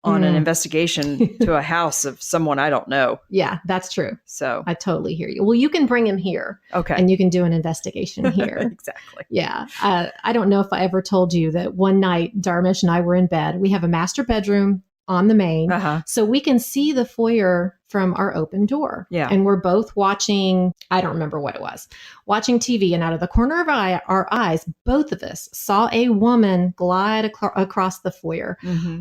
on an investigation to a house of someone I don't know. Yeah, that's true. So I totally hear you. Well, you can bring him here. Okay. And you can do an investigation here. Exactly. Yeah. I don't know if I ever told you that one night, Dharmesh and I were in bed. We have a master bedroom on the main. So we can see the foyer from our open door. Yeah. And we're both watching, I don't remember what it was, watching TV. And out of the corner of our eyes, both of us saw a woman glide across the foyer.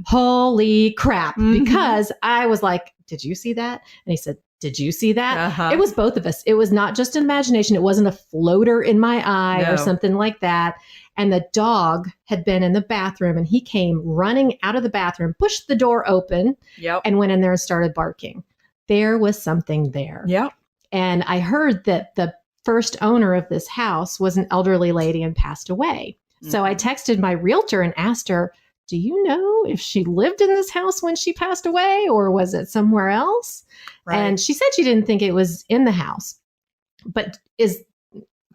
Holy crap. Because I was like, did you see that? And he said, did you see that? It was both of us. It was not just an imagination. It wasn't a floater in my eye or something like that. And the dog had been in the bathroom and he came running out of the bathroom, pushed the door open and went in there and started barking. There was something there. Yep. And I heard that the first owner of this house was an elderly lady and passed away. So I texted my realtor and asked her, do you know if she lived in this house when she passed away or was it somewhere else? Right. And she said she didn't think it was in the house. But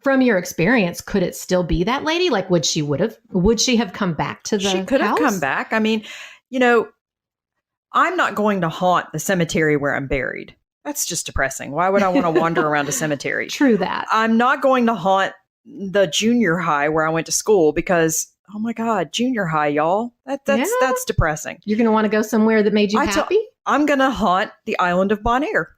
from your experience, could it still be that lady? Like, would she have come back to the house? She could have come back. I mean, I'm not going to haunt the cemetery where I'm buried. That's just depressing. Why would I want to wander around a cemetery? True that. I'm not going to haunt the junior high where I went to school because, oh my God, junior high, y'all. That's depressing. You're going to want to go somewhere that made you happy? I'm going to haunt the island of Bonaire.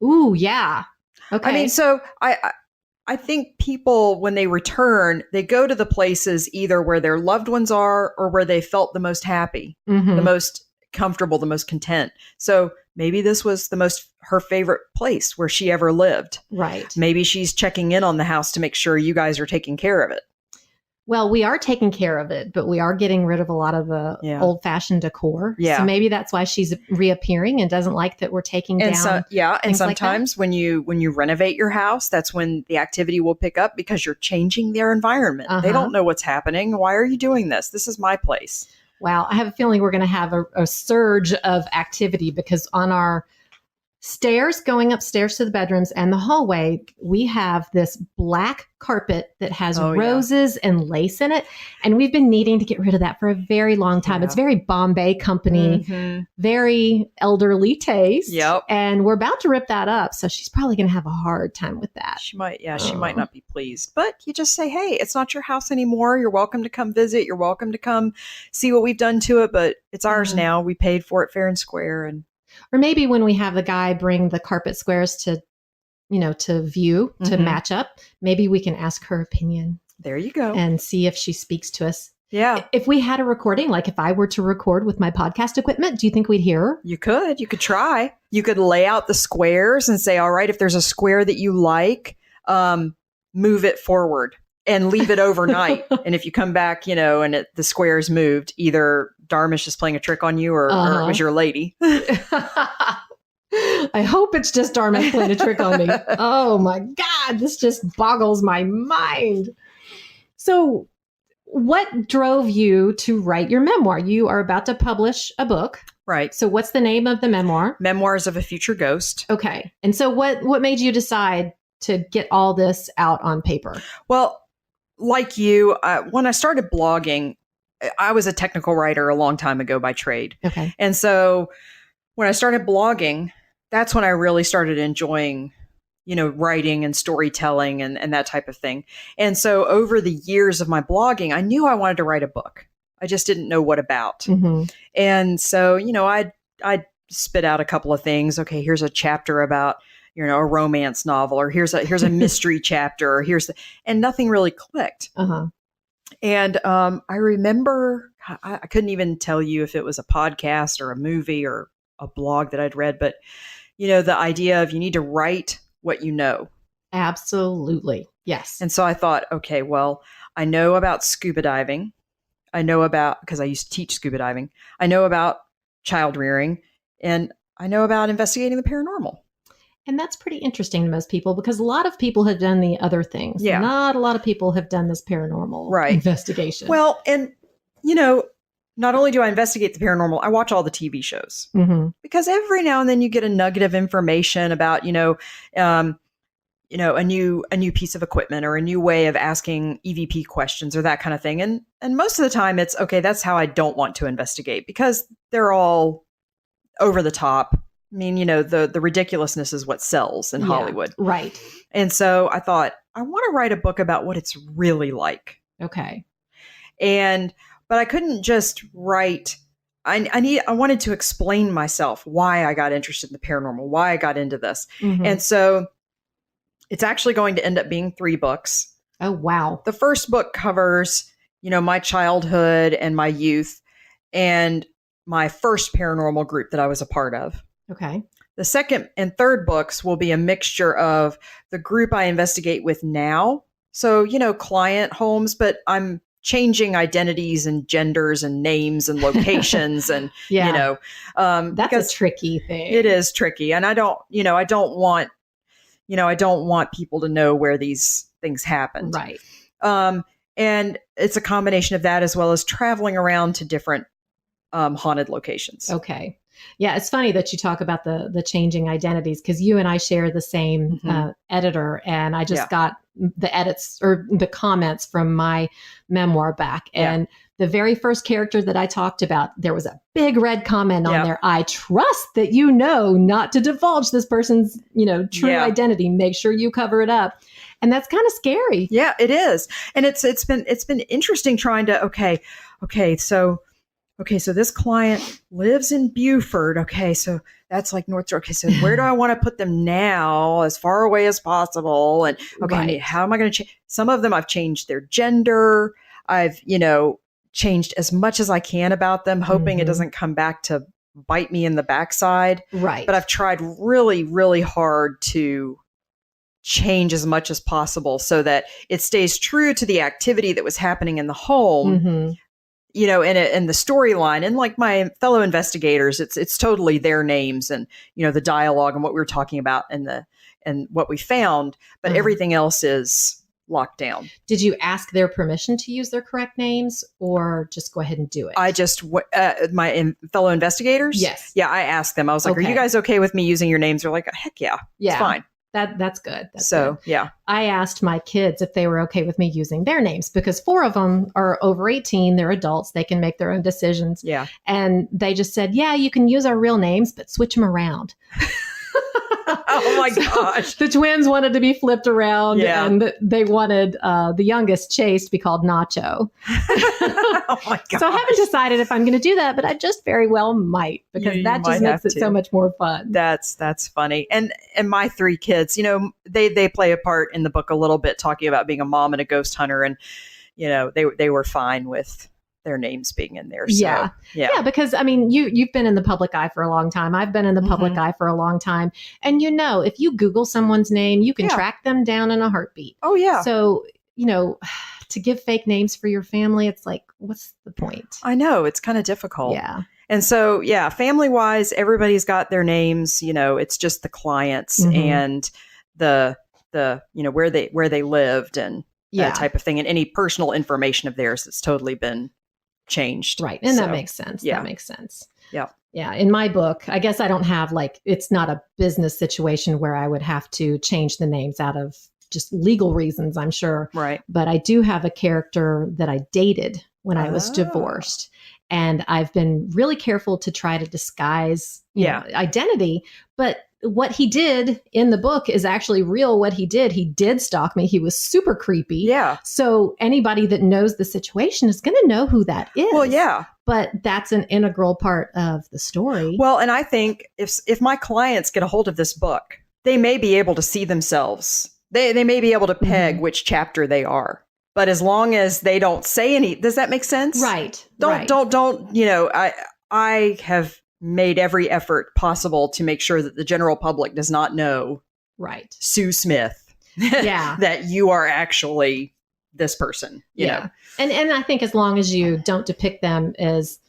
Ooh, yeah. Okay. I mean, so I think people, when they return, they go to the places either where their loved ones are or where they felt the most happy, the most comfortable, the most content. So maybe this was her favorite place where she ever lived. Right. Maybe she's checking in on the house to make sure you guys are taking care of it. Well, we are taking care of it, but we are getting rid of a lot of the old-fashioned decor. Yeah. So maybe that's why she's reappearing and doesn't like that we're taking down. And sometimes when you renovate your house, that's when the activity will pick up because you're changing their environment. They don't know what's happening. Why are you doing this? This is my place. Wow. I have a feeling we're going to have a surge of activity because on our stairs going upstairs to the bedrooms and the hallway, we have this black carpet that has roses and lace in it. And we've been needing to get rid of that for a very long time. It's very Bombay company, very elderly taste. Yep. And we're about to rip that up. So she's probably going to have a hard time with that. She might not be pleased. But you just say, hey, it's not your house anymore. You're welcome to come visit. You're welcome to come see what we've done to it. But it's ours now. We paid for it fair and square. Or maybe when we have the guy bring the carpet squares to view, to match up, maybe we can ask her opinion. There you go. And see if she speaks to us. Yeah. If we had a recording, like if I were to record with my podcast equipment, do you think we'd hear her? You could try. You could lay out the squares and say, all right, if there's a square that you like, move it forward and leave it overnight. And if you come back, and the square is moved, either Dharmesh is playing a trick on you or it was your lady. I hope it's just Dharmesh playing a trick on me. Oh my God, this just boggles my mind. So what drove you to write your memoir? You are about to publish a book. Right. So what's the name of the memoir? Memoirs of a Future Ghost. Okay. And so what made you decide to get all this out on paper? Well, like you, when I started blogging, I was a technical writer a long time ago by trade. Okay. And so when I started blogging, that's when I really started enjoying, writing and storytelling and that type of thing. And so over the years of my blogging, I knew I wanted to write a book. I just didn't know what about. And so, I'd spit out a couple of things. Okay, here's a chapter about, a romance novel, or here's a mystery chapter, or and nothing really clicked. And I remember, I couldn't even tell you if it was a podcast or a movie or a blog that I'd read, but the idea of you need to write what you know. Absolutely. Yes. And so I thought, okay, well, I know about scuba diving. I know about, because I used to teach scuba diving. I know about child rearing, and I know about investigating the paranormal. And that's pretty interesting to most people because a lot of people have done the other things. Yeah. Not a lot of people have done this paranormal investigation. Well, and, not only do I investigate the paranormal, I watch all the TV shows because every now and then you get a nugget of information about, a new piece of equipment or a new way of asking EVP questions or that kind of thing. And most of the time it's, okay, that's how I don't want to investigate because they're all over the top. I mean, the ridiculousness is what sells in Hollywood. Right. And so I thought, I want to write a book about what it's really like. Okay. But I couldn't just write. I wanted to explain myself why I got interested in the paranormal, why I got into this. And so it's actually going to end up being 3 books. Oh, wow. The first book covers, my childhood and my youth and my first paranormal group that I was a part of. Okay. The second and third books will be a mixture of the group I investigate with now. So, client homes, but I'm changing identities and genders and names and locations and, that's a tricky thing. It is tricky. And I don't want people to know where these things happened. Right. And it's a combination of that as well as traveling around to different haunted locations. Okay. Yeah, it's funny that you talk about the changing identities because you and I share the same editor, and I just got the edits or the comments from my memoir back. And the very first character that I talked about, there was a big red comment on there. I trust that not to divulge this person's, true identity. Make sure you cover it up. And that's kind of scary. Yeah, it is. And it's been interesting trying to, so this client lives in Beaufort. Okay, so that's like North Georgia. Okay, so where do I want to put them now, as far away as possible? And how am I going to change? Some of them I've changed their gender. I've changed as much as I can about them, hoping it doesn't come back to bite me in the backside. Right. But I've tried really, really hard to change as much as possible so that it stays true to the activity that was happening in the home. In the storyline, and like my fellow investigators, it's totally their names and, the dialogue and what we were talking about and what we found, but everything else is locked down. Did you ask their permission to use their correct names or just go ahead and do it? I just, my fellow investigators? Yes. Yeah, I asked them. I was like, are you guys okay with me using your names? They're like, heck yeah, it's fine. That's good. Yeah. I asked my kids if they were okay with me using their names because 4 of them are over 18. They're adults. They can make their own decisions. Yeah. And they just said, yeah, you can use our real names, but switch them around. Oh my gosh. The twins wanted to be flipped around and they wanted the youngest, Chase, to be called Nacho. Oh my gosh. So I haven't decided if I'm going to do that, but I just very well might because that just makes it so much more fun. That's funny. And my 3 kids, they play a part in the book a little bit, talking about being a mom and a ghost hunter. And, they were fine with their names being in there. So, yeah. Because I mean, you've been in the public eye for a long time. I've been in the public eye for a long time. And if you Google someone's name, you can track them down in a heartbeat. Oh yeah. So, to give fake names for your family, it's like, what's the point? I know, it's kind of difficult. Yeah. And so, family wise, everybody's got their names, it's just the clients and the where they lived and that type of thing. And any personal information of theirs that's totally been changed. Right. And that makes sense. Yeah. That makes sense. Yeah. Yeah. In my book, I guess I don't have it's not a business situation where I would have to change the names out of just legal reasons, I'm sure. Right. But I do have a character that I dated when I was divorced. And I've been really careful to try to disguise identity. But what he did in the book is actually real. What he did stalk me. He was super creepy. Yeah. So anybody that knows the situation is going to know who that is. Well, yeah. But that's an integral part of the story. Well, and I think if my clients get a hold of this book, they may be able to see themselves. They may be able to peg which chapter they are. But as long as they don't say any, does that make sense? Right. Don't, I have made every effort possible to make sure that the general public does not know Right. Sue Smith. Yeah. That you are actually this person, you know. And I think as long as you don't depict them as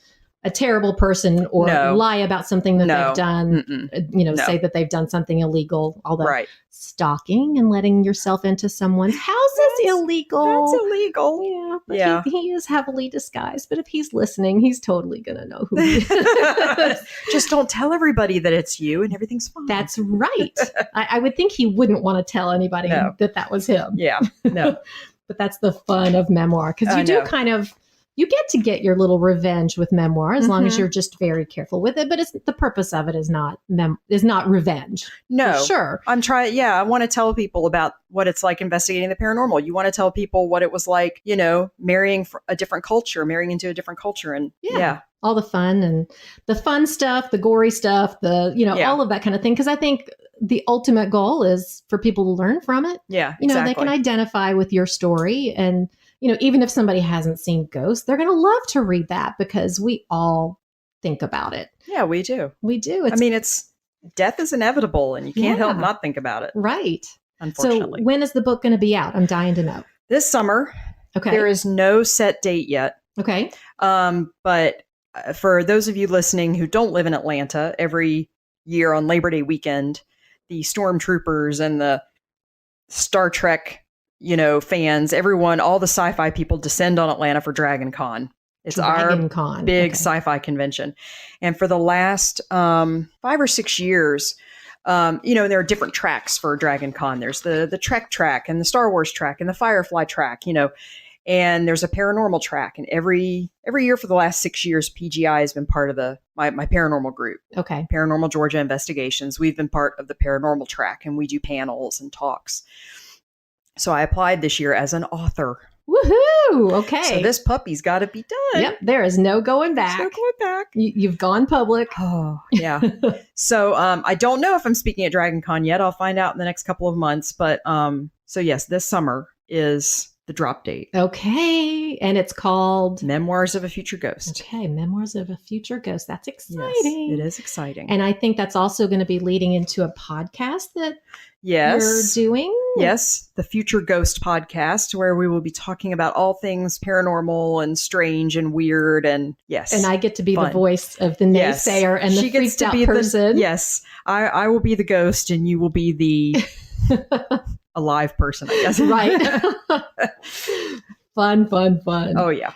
a terrible person or lie about something that they've done, say that they've done something illegal, although stalking and letting yourself into someone's house is illegal. That's illegal. Yeah. But he is heavily disguised. But if he's listening, he's totally going to know who he is. Just don't tell everybody that it's you and everything's fine. That's right. I would think he wouldn't want to tell anybody that was him. Yeah. No. But that's the fun of memoir. Because you do kind of, you get your little revenge with memoir as long as you're just very careful with it. But the purpose of it is not revenge. No. Sure. I'm trying. Yeah. I want to tell people about what it's like investigating the paranormal. You want to tell people what it was like, marrying a different culture, marrying into a different culture. And all the fun and the fun stuff, the gory stuff, all of that kind of thing. Because I think the ultimate goal is for people to learn from it. Yeah. They can identify with your story. And, even if somebody hasn't seen ghosts, they're going to love to read that because we all think about it. Yeah, we do. We do. Death is inevitable and you can't help not think about it. Right. Unfortunately. So when is the book going to be out? I'm dying to know. This summer. Okay. There is no set date yet. Okay. But for those of you listening who don't live in Atlanta, every year on Labor Day weekend, the Stormtroopers and the Star Trek, fans, everyone, all the sci-fi people descend on Atlanta for Dragon Con. It's our big sci-fi convention. And for the last 5 or 6 years, there are different tracks for Dragon Con. There's the Trek track and the Star Wars track and the Firefly track, and there's a paranormal track. And every year for the last 6 years, PGI has been part of my paranormal group. Okay. Paranormal Georgia Investigations. We've been part of the paranormal track and we do panels and talks. So I applied this year as an author. Woohoo! Okay. So this puppy's got to be done. Yep. There is no going back. There's no going back. You've gone public. Oh, yeah. So I don't know if I'm speaking at Dragon Con yet. I'll find out in the next couple of months. But so yes, this summer is the drop date. Okay. And it's called Memoirs of a Future Ghost. Okay. Memoirs of a Future Ghost. That's exciting. Yes, it is exciting. And I think that's also going to be leading into a podcast that you're doing. Yes. The Future Ghost podcast, where we will be talking about all things paranormal and strange and weird. And yes. And I get to be the voice of the naysayer and the freaked out person. Yes. I will be the ghost and you will be the alive person, I guess. Right. Fun. Oh, yeah.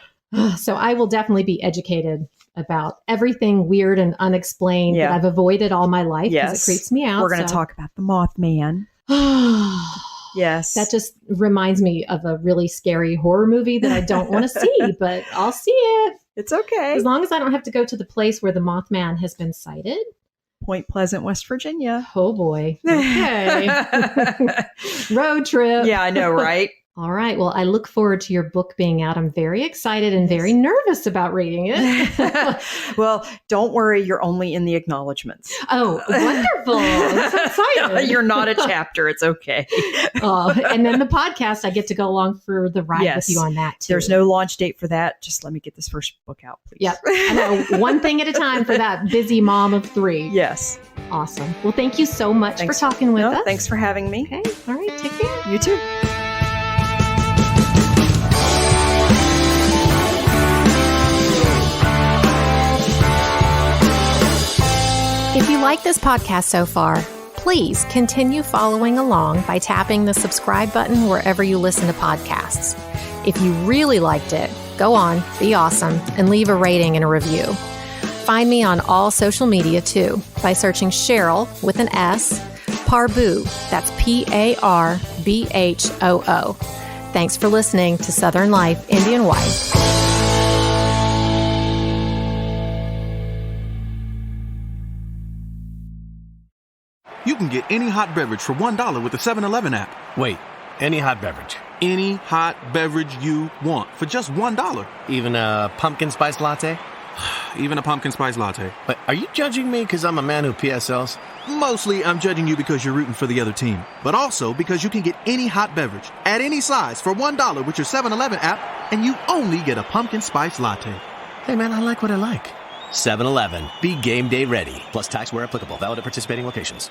So I will definitely be educated about everything weird and unexplained that I've avoided all my life because it creeps me out. We're going to talk about the Mothman. Yes. That just reminds me of a really scary horror movie that I don't want to see, but I'll see it. It's okay. As long as I don't have to go to the place where the Mothman has been sighted. Point Pleasant, West Virginia. Oh, boy. Okay. Road trip. Yeah, I know, right? All right. Well, I look forward to your book being out. I'm very excited and very nervous about reading it. Well, don't worry. You're only in the acknowledgments. Oh, wonderful. I'm so excited. You're not a chapter. It's okay. And then the podcast, I get to go along for the ride with you on that, too. There's no launch date for that. Just let me get this first book out, please. Yep. I know. One thing at a time for that busy mom of 3. Yes. Awesome. Well, thank you so much for talking with us. Thanks for having me. Okay. All right. Take care. You too. If you like this podcast so far, please continue following along by tapping the subscribe button wherever you listen to podcasts. If you really liked it, go on, be awesome, and leave a rating and a review. Find me on all social media too by searching Sheryl with an S, Parbhoo, that's Parbhoo. Thanks for listening to Southern Life, Indian Wife. You can get any hot beverage for $1 with the 7-Eleven app. Wait, any hot beverage? Any hot beverage you want for just $1. Even a pumpkin spice latte? even a pumpkin spice latte. Wait, are you judging me because I'm a man who PSLs? Mostly, I'm judging you because you're rooting for the other team, but also because you can get any hot beverage at any size for $1 with your 7-Eleven app, and you only get a pumpkin spice latte. Hey, man, I like what I like. 7-Eleven. Be game day ready. Plus tax where applicable. Valid at participating locations.